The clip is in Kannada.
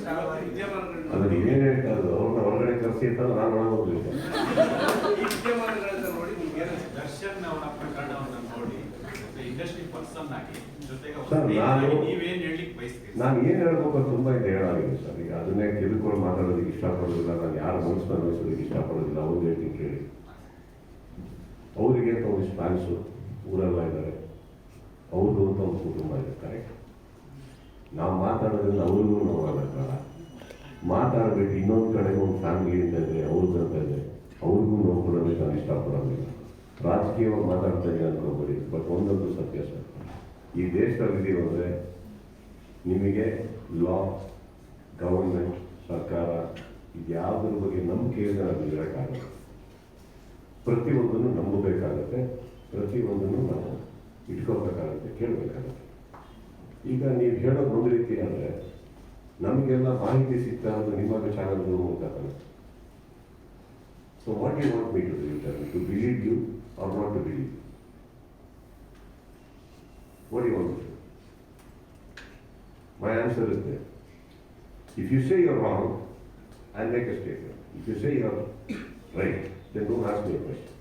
ಅದನ್ನು ಏನು ಹೇಳ್ತಾ ಇರೋದು ಅವ್ರನ್ನ ಹೊರಗಡೆ ಕರೆಸಿ ಅಂತ ನಾನು ಒಳಗೋಗ್ಲಿಲ್ಲ. ದರ್ಶನ್ ಅವರ ಪ್ರಕರಣವನ್ನು ನೋಡಿ ಇಂಡಸ್ಟ್ರಿ ಪರ್ಸನ್ ಆಗಿ ಜೊತೆಗೆ ಸರ್ ನೀವೇನು ಹೇಳಲಿಕ್ಕೆ ಬಯಸ್ತೀರಿ? ನಾನು ಏನು ಹೇಳ್ಬೇಕು ತುಂಬ ಇದೆ ಹೇಳಾಗಿದೆ ಸರ್. ಈಗ ಅದನ್ನೇ ತಿಳ್ಕೊಂಡು ಮಾತಾಡೋದಕ್ಕೆ ಇಷ್ಟಪಡೋದಿಲ್ಲ, ನಾನು ಯಾರ ಮನಸ್ಸನ್ನ ನೋಯಿಸೋದಕ್ಕೆ ಇಷ್ಟಪಡೋದಿಲ್ಲ. ಅವ್ರು ಹೇಳ್ತೀನಿ ಕೇಳಿ, ಅವರಿಗೆ ಅಂತ ಒಂದಿಷ್ಟು ಫ್ಯಾನ್ಸು ಊರೆಲ್ಲ ಇದ್ದಾರೆ, ಅವ್ರದ್ದು ಅಂತ ಒಂದು ಕುಟುಂಬ ಇದೆ. ಕರೆಕ್ಟ್, ನಾವು ಮಾತಾಡೋದ್ರಿಂದ ಅವ್ರಿಗೂ ನೋವಾಗಲ್ಲ. ಮಾತಾಡಬೇಕು ಇನ್ನೊಂದು ಕಡೆಗೆ ಒಂದು ಫ್ಯಾಮಿಲಿ ಅಂತ ಇದೆ, ಅವ್ರದ್ದು ಅಂತ ಇದೆ, ಅವ್ರಿಗೂ ನೋವು ಕೊಡೋದಕ್ಕೆ ನಾನು ಇಷ್ಟಪಡೋದಿಲ್ಲ. ರಾಜಕೀಯವಾಗಿ ಮಾತಾಡ್ತಾ ಇದ್ದೀನಿ ಅನ್ಕೋಬೇಡಿ. ಬಟ್ ಒಂದೊಂದು ಸತ್ಯ ಸರ್, ಈ ದೇಶದಲ್ಲಿದ್ದೀವಿ ಅಂದರೆ ನಿಮಗೆ ಲಾ, ಗವರ್ಮೆಂಟ್, ಸರ್ಕಾರ ಇದು ಯಾವುದ್ರ ಬಗ್ಗೆ ನಂಬಿಕೆ ಇದೆ ಅದು ಇರೋಕ್ಕಾಗಲ್ಲ. ಪ್ರತಿಯೊಂದನ್ನು ನಂಬಬೇಕಾಗತ್ತೆ, ಪ್ರತಿಯೊಂದನ್ನು ನಾವು ಇಟ್ಕೋಬೇಕಾಗತ್ತೆ, ಕೇಳಬೇಕಾಗತ್ತೆ. ಈಗ ನೀವು ಹೇಳೋದು ಒಂದು ರೀತಿ ಅಂದರೆ ನಮಗೆಲ್ಲ ಮಾಹಿತಿ ಸಿಗ್ತಾ ಇರೋದು ನಿಮ್ಮ ಚಾನಲ್ಗಳ ಮೂಲಕ ತಾನೆ. So what you want me to do? To believe you are not to believe? What do you want to do? My answer is this. If you say you're wrong, I'll make a statement. If you say you're right, then don't ask me a question.